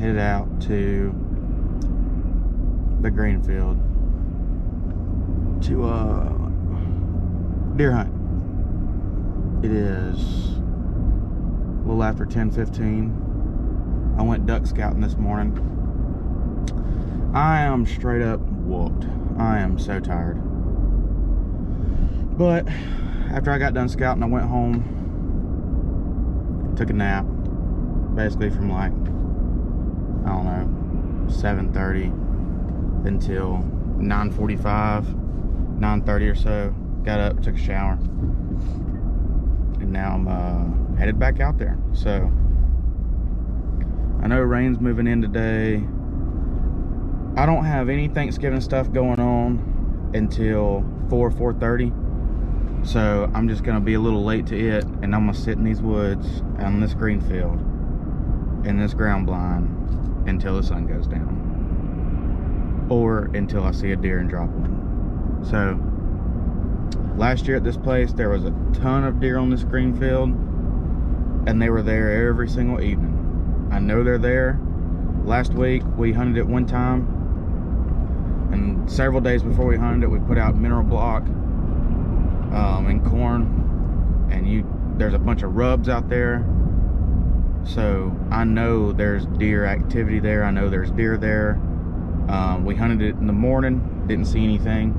headed out to the Greenfield to deer hunt. It is a little after 10:15. I went duck scouting this morning. I am straight up whooped. I am so tired. But after I got done scouting, I went home, took a nap, basically from like, I don't know, 7:30 until 9:45, 9:30 or so. Got up, took a shower, and now I'm headed back out there. So I know rain's moving in today. I don't have any Thanksgiving stuff going on until 4:30. So I'm just gonna be a little late to it, and I'm gonna sit in these woods on this green field in this ground blind until the sun goes down, or until I see a deer and drop one. So last year at this place, there was a ton of deer on this green field, and they were there every single evening. I know they're there. Last week we hunted it one time, and several days before we hunted it, we put out mineral block and corn, and there's a bunch of rubs out there. So I know there's deer activity there. I know there's deer there. We hunted it in the morning, didn't see anything.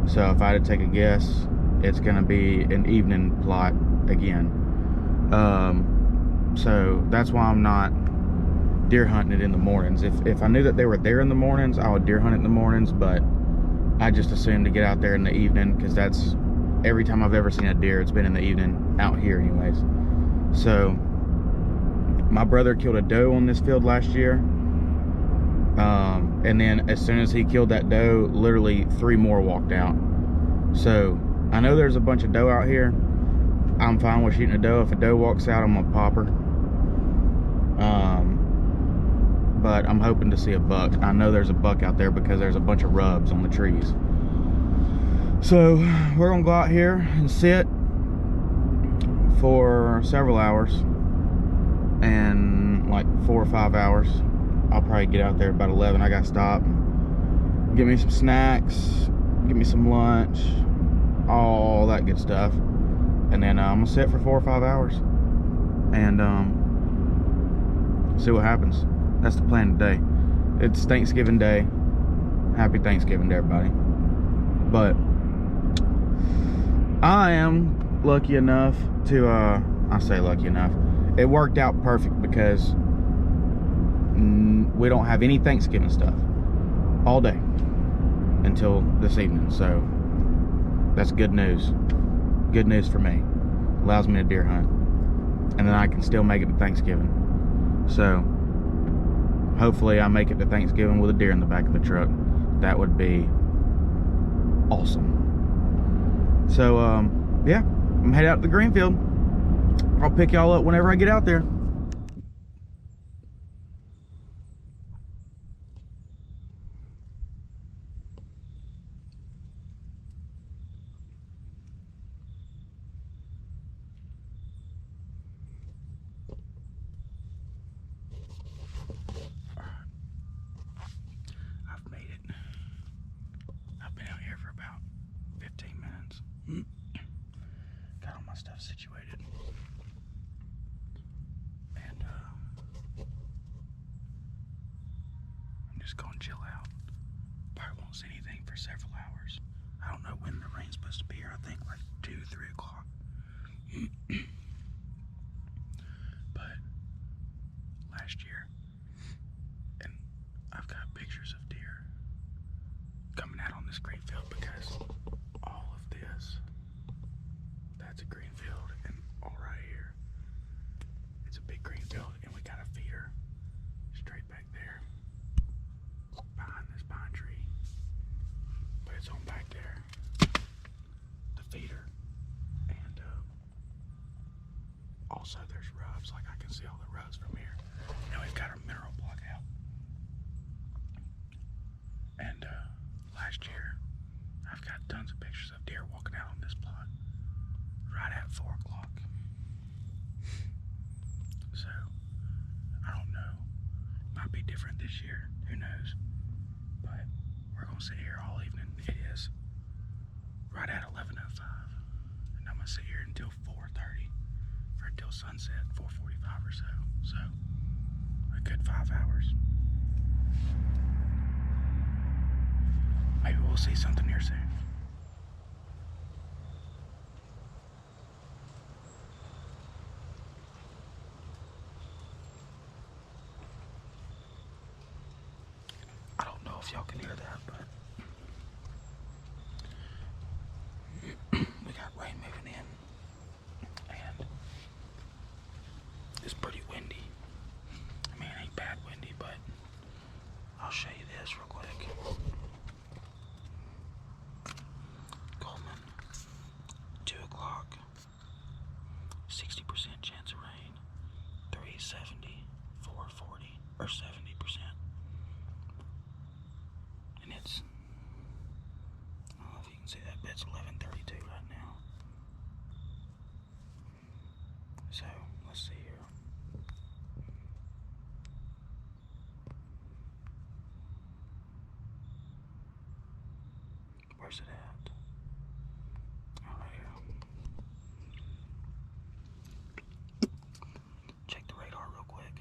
So if I had to take a guess, it's gonna be an evening plot again. So that's why I'm not deer hunting it in the mornings. If I knew that they were there in the mornings, I would deer hunt it in the mornings, but I just assumed to get out there in the evening, because that's every time I've ever seen a deer, it's been in the evening out here anyways. So my brother killed a doe on this field last year, and then as soon as he killed that doe, literally 3 more walked out. So I know there's a bunch of doe out here. I'm fine with shooting a doe. If a doe walks out, I'm gonna pop her. But I'm hoping to see a buck. I know there's a buck out there because there's a bunch of rubs on the trees. So we're gonna go out here and sit for several hours, and like 4 or 5 hours. I'll probably get out there about 11. I gotta stop, get me some snacks, get me some lunch, all that good stuff, and then I'm gonna sit for 4 or 5 hours and see what happens. That's the plan today. It's Thanksgiving Day. Happy Thanksgiving to everybody. But I am lucky enough to I say lucky enough, it worked out perfect, because we don't have any Thanksgiving stuff all day until this evening. So that's good news. Good news for me. Allows me to deer hunt, and then I can still make it to Thanksgiving. So hopefully I make it to Thanksgiving with a deer in the back of the truck. That would be awesome. So yeah, I'm headed out to the Greenfield. I'll pick y'all up whenever I get out there. I've made it. I've been out here for about 15 minutes. Got all my stuff situated, and I'm just gonna chill out. Probably won't see anything for several hours. I don't know when the rain's supposed to be here. I think like 2, 3 o'clock. But last year, and I've got pictures of deer coming out on this green field, because all of this, that's a green field, and all right here, it's a big green field, and we got a feeder straight back there behind this pine tree, but it's on back there, the feeder. And also there's rubs, like I can see all the rubs from here. Now we've got our mineral block out, and last year I've got tons of pictures of deer walking out on this plot right at 4 o'clock. So I don't know, might be different this year. Who knows? But we're gonna sit here all evening. It is right at 11:05, and I'm gonna sit here until 4:30 or until sunset, 4:45 or so. So a good 5 hours. Maybe we'll see something here soon. I don't know if y'all can hear that, but we got rain moving in, and it's pretty windy. I mean, it ain't bad windy, but I'll show you this real quick. Coleman, 2 o'clock, 60% chance of rain, 370, 440, or 70%. And it's, I don't know if you can see that, but it's 11:32 right now. So, let's see here. Where's it at? Oh, right here. Check the radar real quick.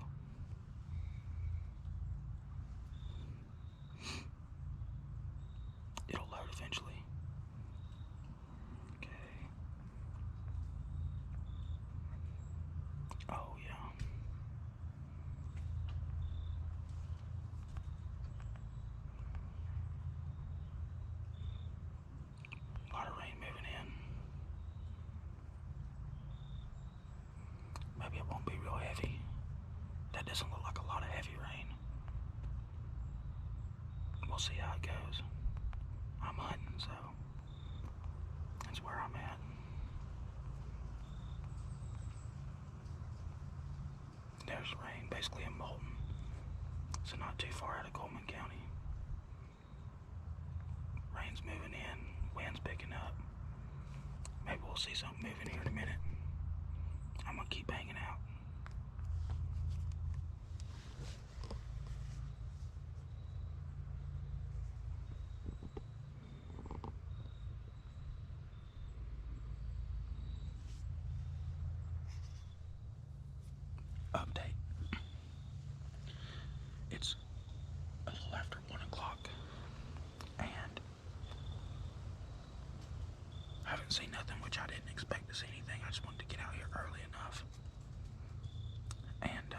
It'll load eventually. Okay. Oh, yeah. A lot of rain moving in. Maybe it won't be real heavy. That doesn't look like a lot of heavy rain. We'll see how it goes. I'm hunting, so that's where I'm at. There's rain basically in Moulton, so not too far out of Coleman County. Rain's moving in, wind's picking up. Maybe we'll see something moving here in a minute. I'm gonna keep hanging out. Update. It's a little after 1 o'clock, and I haven't seen nothing, which I didn't expect to see anything. I just wanted to get out here early enough. And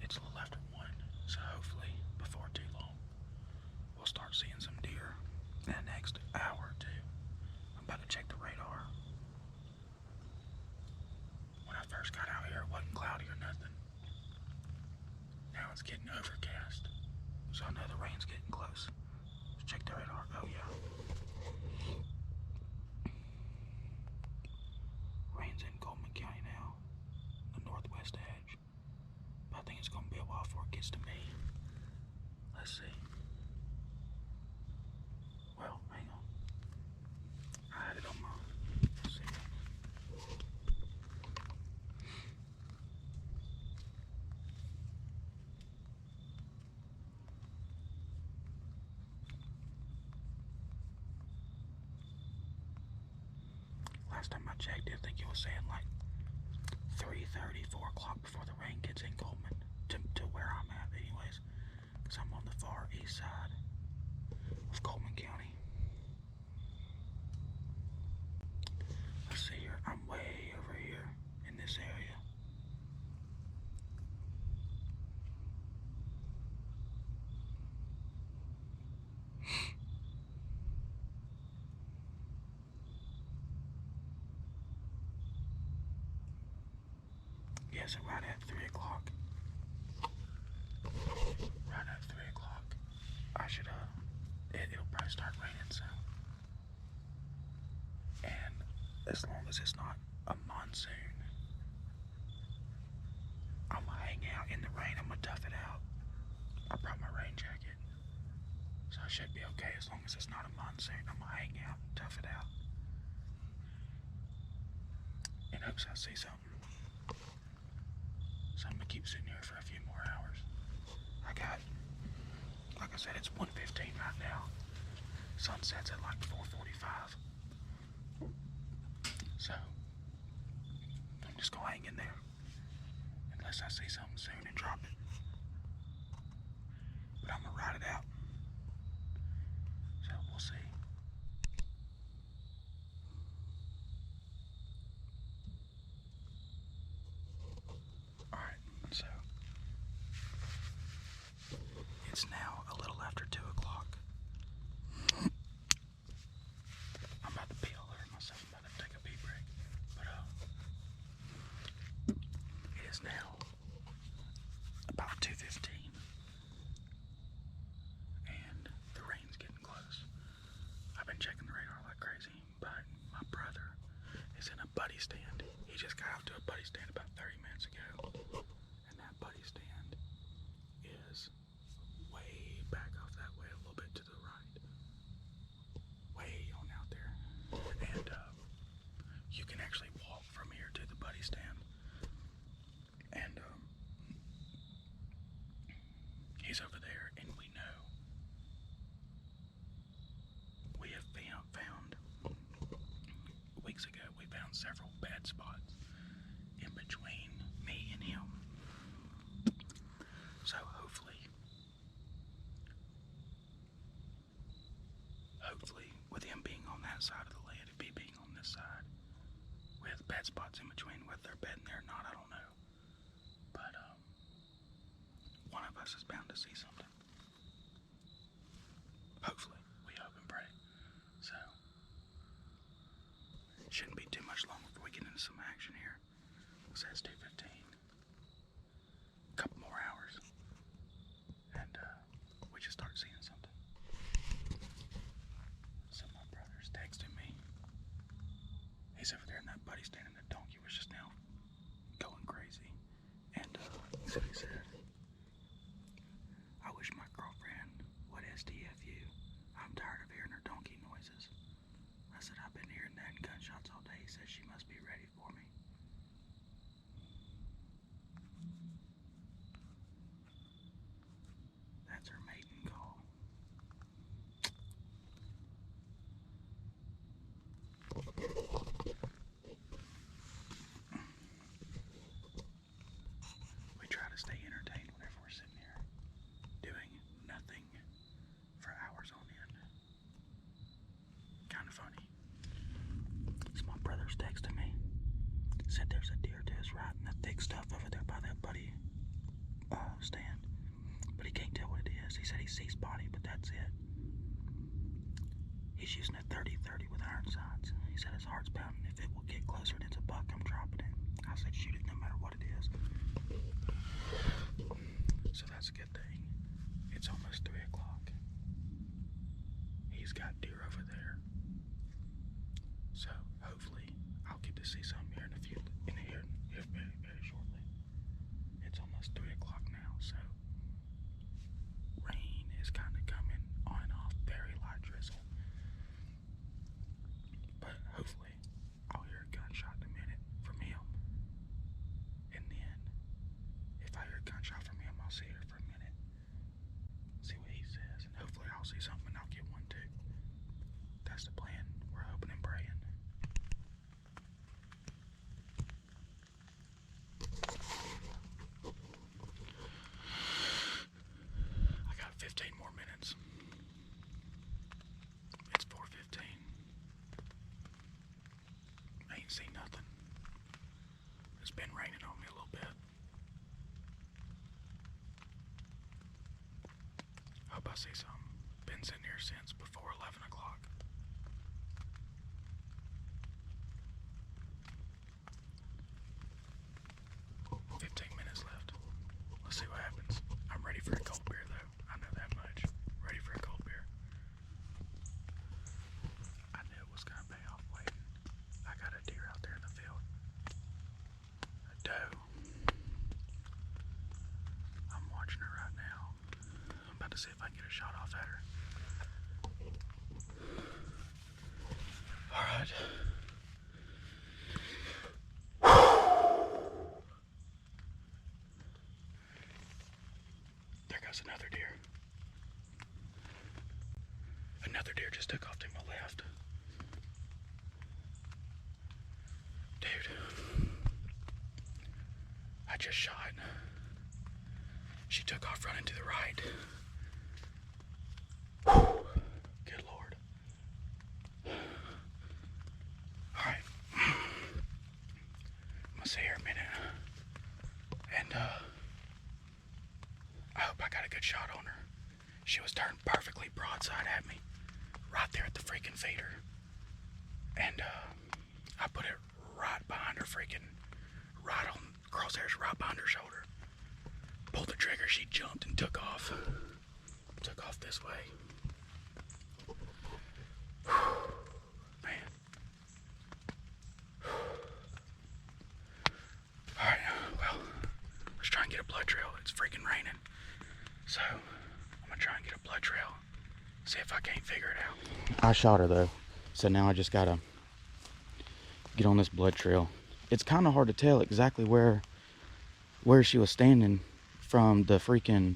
it's a little after 1, so hopefully before too long we'll start seeing some deer in the next hour or two. I'm about to check the radar. When I first got out here, it wasn't cloudy or nothing. Now it's getting overcast, so I know the rain's getting close. Let's check the radar. Oh yeah. Rain's in Coleman County now, the northwest edge. But I think it's gonna be a while before it gets to me. Let's see. Well, hang on. I had it on my, let's see. Last time I checked, I think it was saying like 3:30, 4 o'clock before the rain gets in Coleman, to where I'm at anyways, because I'm on the far east side of Coleman County. Let's see here, I'm way over here in this area. Yeah, so right at 3 o'clock. Right at 3 o'clock. I should, it'll probably start raining soon. And as long as it's not a monsoon, I'm gonna hang out in the rain. I'm gonna tough it out. I brought my rain jacket, so I should be okay as long as it's not a monsoon. I'm gonna hang out and tough it out in hopes I see something. So I'm gonna keep sitting here for a few more hours. I got, like I said, it's 1:15 right now. Sunset's at like 4:45. So I'm just gonna hang in there unless I see something soon and drop it. But I'm gonna ride it out. So we'll see. Alright, so it's now a little after 2 o'clock. I'm about to pee all over myself. I'm about to take a pee break. But it is now about 2:15. And the rain's getting close. I've been checking the radar like crazy, but my brother is in a buddy stand. He just got out to a buddy stand about 30 minutes ago. And that buddy stand is way back off that way, a little bit to the right. Way on out there. And you can actually walk from here to the buddy stand. And he's over there, and we know. We have found weeks ago, we found several bad spots in between me and him. So hopefully with him being on that side of the land and me being on this side, with bad spots in between, whether they're bedding there or not, I don't know. But one of us is bound to see something. Hopefully, we hope and pray. So it shouldn't be too much longer before we get into some action here. It says 2:15. A couple more hours, and we just start seeing something. So my brother's texting me. He's over there in that buddy stand, and the donkey was just now going crazy. And he said, I wish my girlfriend would STF you. I'm tired of hearing her donkey noises. I said, I've been hearing that in gunshots all day. He says she must be ready for me. That's her mating call. We try to stay entertained whenever we're sitting here doing nothing for hours on end. Kind of funny. So my brother's texting me. Said there's a deer to his right in the thick stuff over there by that buddy stand. But he can't tell what it is. He said he sees body, but that's it. He's using a 30-30 with iron sights. He said his heart's pounding. If it will get closer and it's a buck, I'm dropping it. I said shoot it no matter what it is. So that's a good thing. It's almost 3 o'clock. He's got deer over there. So hopefully I'll get to see something here very shortly. It's almost 3 o'clock now, so rain is kind of coming on and off, very light drizzle. But hopefully I'll hear a gunshot in a minute from him. And then if I hear a gunshot from him, I'll see her for a minute. See what he says. And hopefully I'll see something and I'll get one too. That's the plan. We're hoping and praying. I got 15 more minutes. It's 4:15. I ain't seen nothing. It's been raining on me a little bit. Hope I see something. Been sitting here since before 11 o'clock. Let's see what happens. I'm ready for a cold beer though. I know that much. Ready for a cold beer. I knew it was gonna pay off waiting. I got a deer out there in the field. A doe. I'm watching her right now. I'm about to see if I can get a shot off at her. That's another deer. Another deer just took off to my left. Dude, I just shot. She took off running to the right. Whew. Good Lord. All right. I'm gonna sit here a minute. And I hope I got a good shot on her. She was turned perfectly broadside at me, right there at the freaking feeder. And I put it right behind her freaking, right on crosshairs, right behind her shoulder. Pulled the trigger, she jumped and took off. Took off this way. Whew, man. Alright, well, let's try and get a blood trail. It's freaking raining. So, I'm gonna try and get a blood trail. See if I can't figure it out. I shot her though. So now I just gotta get on this blood trail. It's kind of hard to tell exactly where she was standing from the freaking,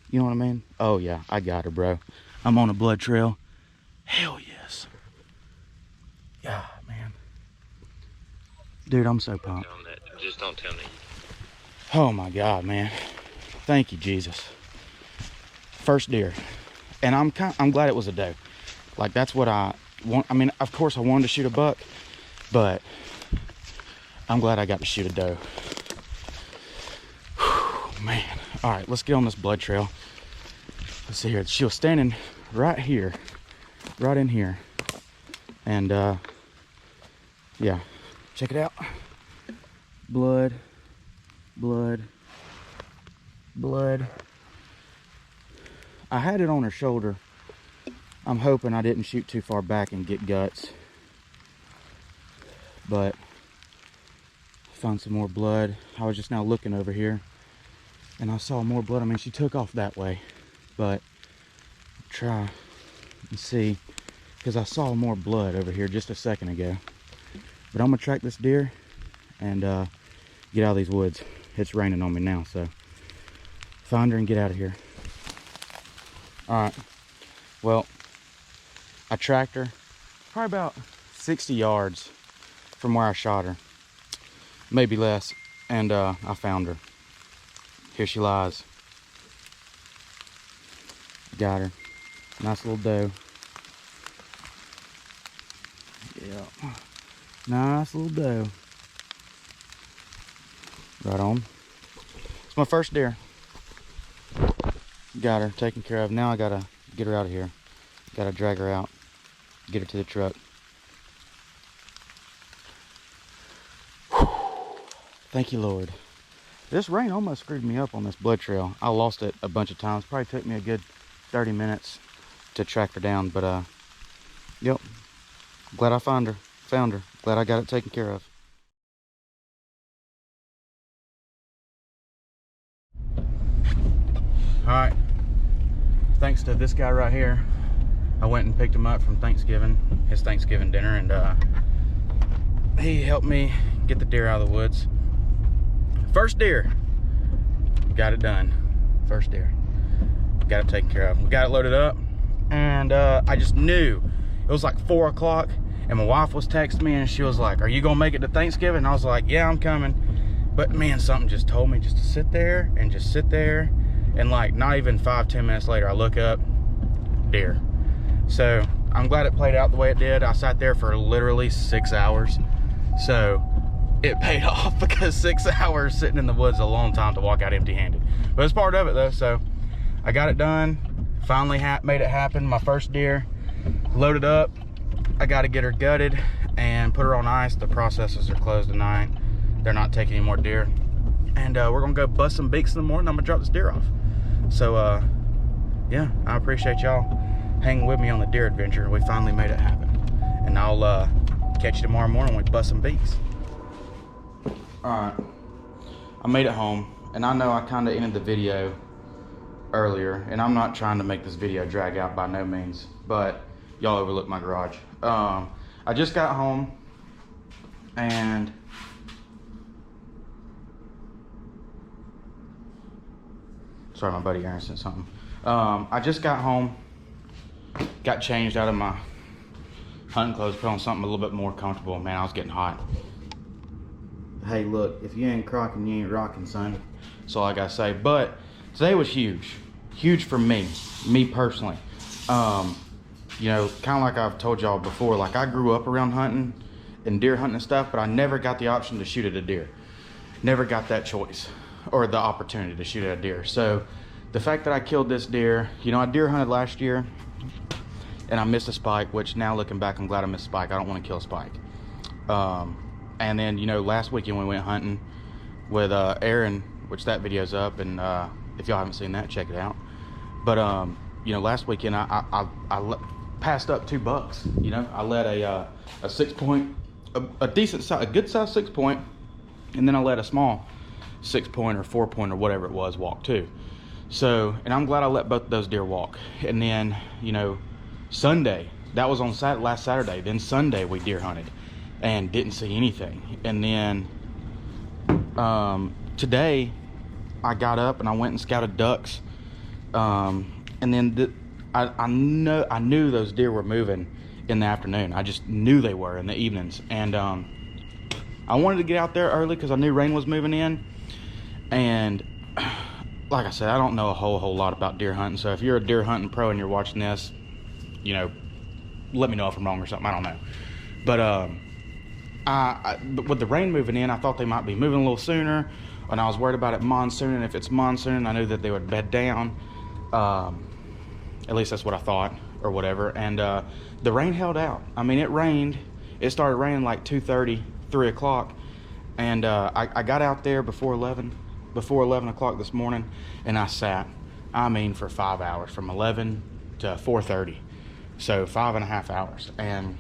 you know what I mean? Oh yeah, I got her, bro. I'm on a blood trail. Hell yes. Yeah, man. Dude, I'm so pumped. Just don't tell me. Oh my God, man. Thank you, Jesus. First deer. And I'm glad it was a doe. Like, that's what I want. I mean, of course I wanted to shoot a buck, but I'm glad I got to shoot a doe. Whew, man. All right, let's get on this blood trail. Let's see here. She was standing right here, right in here. And yeah, check it out. Blood, blood, blood. I had it on her shoulder. I'm hoping I didn't shoot too far back and get guts. But found some more blood. I was just now looking over here and I saw more blood. I mean, she took off that way, but try and see, because I saw more blood over here just a second ago. But I'm gonna track this deer and get out of these woods. It's raining on me now, so find her and get out of here. All right, well, I tracked her probably about 60 yards from where I shot her, maybe less, and I found her. Here she lies. Got her. Nice little doe. Yeah, nice little doe. Right on. It's my first deer. Got her taken care of. Now I gotta get her out of here. Gotta drag her out, get her to the truck. Whew. Thank you, Lord. This rain almost screwed me up on this blood trail. I lost it a bunch of times. Probably took me a good 30 minutes to track her down, but yep. Glad I found her. Glad I got it taken care of. All right, thanks to this guy right here, I went and picked him up from Thanksgiving, his Thanksgiving dinner, and he helped me get the deer out of the woods. First deer, got it done. First deer, got it taken care of. We got it loaded up, and I just knew. It was like 4 o'clock, and my wife was texting me, and she was like, "Are you gonna make it to Thanksgiving?" And I was like, "Yeah, I'm coming." But man, something just told me just to sit there and just sit there. And like not even 5-10 minutes later, I look up, deer. So I'm glad it played out the way it did. I sat there for literally 6 hours. So it paid off, because 6 hours sitting in the woods is a long time to walk out empty-handed. But it's part of it though. So I got it done. Finally made it happen. My first deer loaded up. I got to get her gutted and put her on ice. The processors are closed tonight. They're not taking any more deer. And we're gonna go bust some beaks in the morning. I'm gonna drop this deer off. So yeah, I appreciate y'all hanging with me on the deer adventure. We finally made it happen. And I'll catch you tomorrow morning when we bust some beaks. All right, I made it home, and I know I kind of ended the video earlier, and I'm not trying to make this video drag out by no means, but y'all overlooked my garage. I just got home, and Sorry, my buddy Aaron sent something. I just got home, got changed out of my hunting clothes, put on something a little bit more comfortable. Man, I was getting hot. Hey, look, if you ain't crocking, you ain't rocking, son. That's all I gotta say. But today was huge. Huge for me personally. You know, kind of like I've told y'all before, like I grew up around hunting and deer hunting and stuff, but I never got the option to shoot at a deer. Never got that choice or the opportunity to shoot at a deer. So the fact that I killed this deer, you know, I deer hunted last year and I missed a spike, which now looking back, I'm glad I missed a spike. I don't want to kill a spike. And then, you know, last weekend we went hunting with Aaron, which that video's up, and if y'all haven't seen that, check it out. But you know, last weekend I passed up 2 bucks. You know, I let a 6-point, a decent size, a good size 6-point, and then I let a small 6-point or 4-point or whatever it was walk too. So, and I'm glad I let both of those deer walk. And then, you know, Sunday, that was on last Saturday. Then Sunday we deer hunted and didn't see anything. And then today I got up and I went and scouted ducks. And then I knew those deer were moving in the afternoon. I just knew they were in the evenings. And I wanted to get out there early because I knew rain was moving in. And like I said, I don't know a whole lot about deer hunting. So if you're a deer hunting pro and you're watching this, you know, let me know if I'm wrong or something. I don't know. But but with the rain moving in, I thought they might be moving a little sooner. And I was worried about it monsoon. And if it's monsoon, I knew that they would bed down. At least that's what I thought or whatever. And the rain held out. I mean, it rained. It started raining like 2:30, 3 o'clock. And I got out there before 11 o'clock this morning, and I sat, I mean, for 5 hours, from 11 to 4:30. So 5.5 hours. And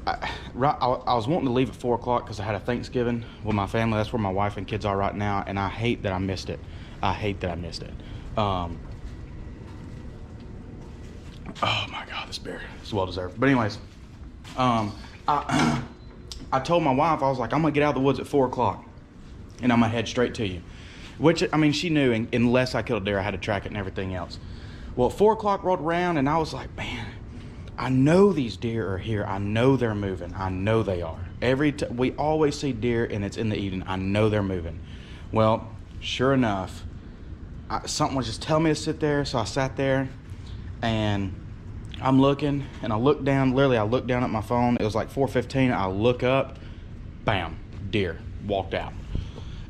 I was wanting to leave at 4 o'clock because I had a Thanksgiving with my family. That's where my wife and kids are right now, and I hate that I missed it. I hate that I missed it. Oh my God, this beer is well deserved. But anyways, I told my wife, I was like, I'm gonna get out of the woods at 4 o'clock and I'm gonna head straight to you. Which, I mean, she knew, unless I killed a deer, I had to track it and everything else. Well, 4 o'clock rolled around and I was like, man, I know these deer are here. I know they're moving. I know they are. We always see deer and it's in the evening. I know they're moving. Well, sure enough, something was just telling me to sit there. So I sat there and I'm looking, and I look down, literally I looked down at my phone. It was like 4:15. I look up, bam, deer walked out.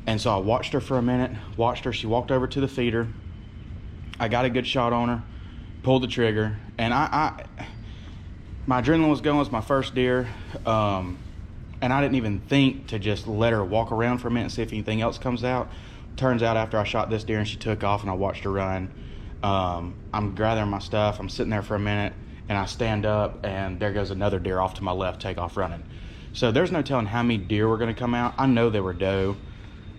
And so I watched her for a minute, watched her. She walked over to the feeder. I got a good shot on her, pulled the trigger, and my adrenaline was going. It was my first deer, and I didn't even think to just let her walk around for a minute and see if anything else comes out. Turns out after I shot this deer and she took off and I watched her run, I'm gathering my stuff. I'm sitting there for a minute and I stand up and there goes another deer off to my left, take off running. So there's no telling how many deer were going to come out. I know they were doe,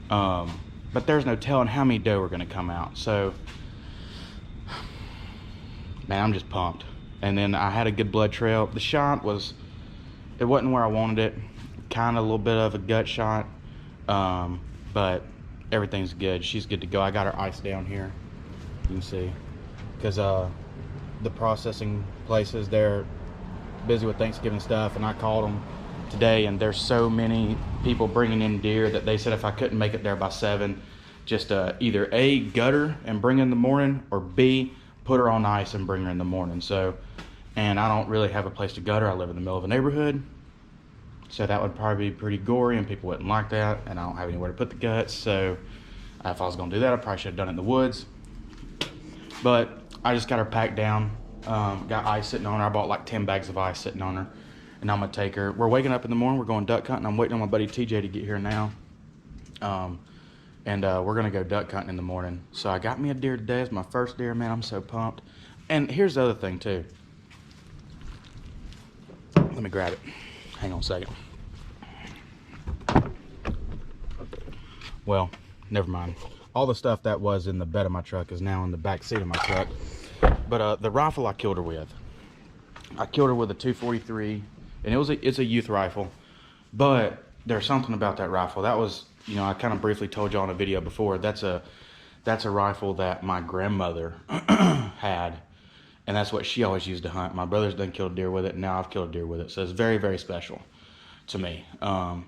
but there's no telling how many doe were going to come out. So, man, I'm just pumped. And then I had a good blood trail. The shot it wasn't where I wanted it. Kind of a little bit of a gut shot, but everything's good. She's good to go. I got her ice down here. You can see, because the processing places, they're busy with Thanksgiving stuff, and I called them today, and there's so many people bringing in deer that they said if I couldn't make it there by 7, just either A, gut her and bring her in the morning, or B, put her on ice and bring her in the morning. So, and I don't really have a place to gut her. I live in the middle of a neighborhood, so that would probably be pretty gory and people wouldn't like that, and I don't have anywhere to put the guts. So if I was gonna do that, I probably should have done it in the woods. But I just got her packed down, got ice sitting on her. I bought like 10 bags of ice sitting on her, and I'm gonna take her. We're waking up in the morning, we're going duck hunting. I'm waiting on my buddy TJ to get here now. And we're gonna go duck hunting in the morning. So I got me a deer today. It's my first deer, man. I'm so pumped. And here's the other thing too. Let me grab it. Hang on a second. Well, never mind. All the stuff that was in the bed of my truck is now in the back seat of my truck. But the rifle I killed her with, I killed her with a 243, and it's a youth rifle. But there's something about that rifle. That was, you know, I kind of briefly told y'all in a video before, that's a that's a rifle that my grandmother had, and that's what she always used to hunt. My brother's done killed deer with it, and now I've killed deer with it. So it's very, very special to me. And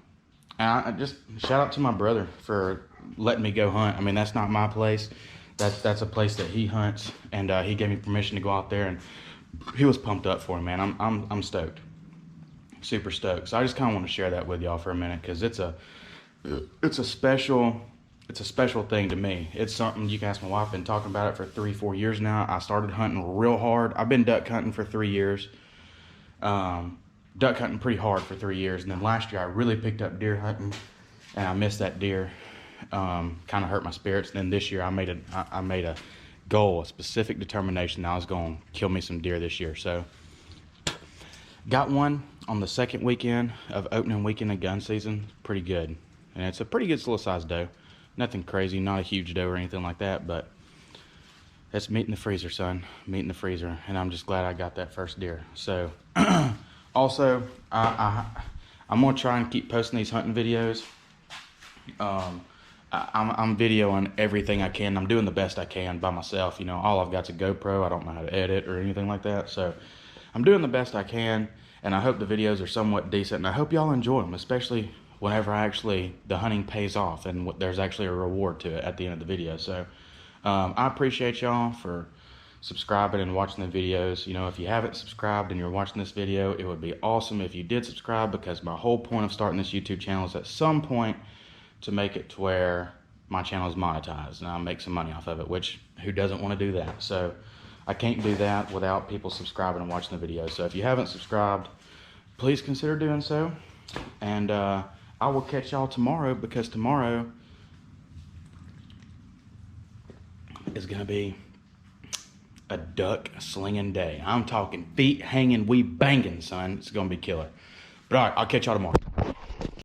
I just shout out to my brother for letting me go hunt. I mean, that's not my place. That's a place that he hunts, and he gave me permission to go out there, and he was pumped up for it, man. I'm stoked, super stoked. So I just kind of want to share that with y'all for a minute, because it's a special thing to me. It's something you can ask my wife. I've been talking about it for 3-4 years now. I started hunting real hard. I've been duck hunting for 3 years. Duck hunting pretty hard for 3 years, and then last year I really picked up deer hunting, and I missed that deer. Kind of hurt my spirits. And then this year I made a goal, a specific determination that I was going to kill me some deer this year. So got one on the second weekend of opening weekend of gun season. Pretty good, and it's a pretty good little sized doe. Nothing crazy, not a huge doe or anything like that, but it's meat in the freezer, son. Meat in the freezer, and I'm just glad I got that first deer. So also I'm gonna try and keep posting these hunting videos. I'm videoing everything I can. I'm doing the best I can by myself. You know, all I've got's a GoPro. I don't know how to edit or anything like that. So I'm doing the best I can, and I hope the videos are somewhat decent, and I hope y'all enjoy them, especially whenever the hunting pays off and there's actually a reward to it at the end of the video. So I appreciate y'all for subscribing and watching the videos. You know, if you haven't subscribed and you're watching this video, it would be awesome if you did subscribe, because my whole point of starting this YouTube channel is at some point to make it to where my channel is monetized and I'll make some money off of it, which who doesn't want to do that? So I can't do that without people subscribing and watching the videos. So if you haven't subscribed, please consider doing so. And I will catch y'all tomorrow, because tomorrow is gonna be a duck slinging day. I'm talking feet hanging, we banging, son. It's gonna be killer. But all right, I'll catch y'all tomorrow.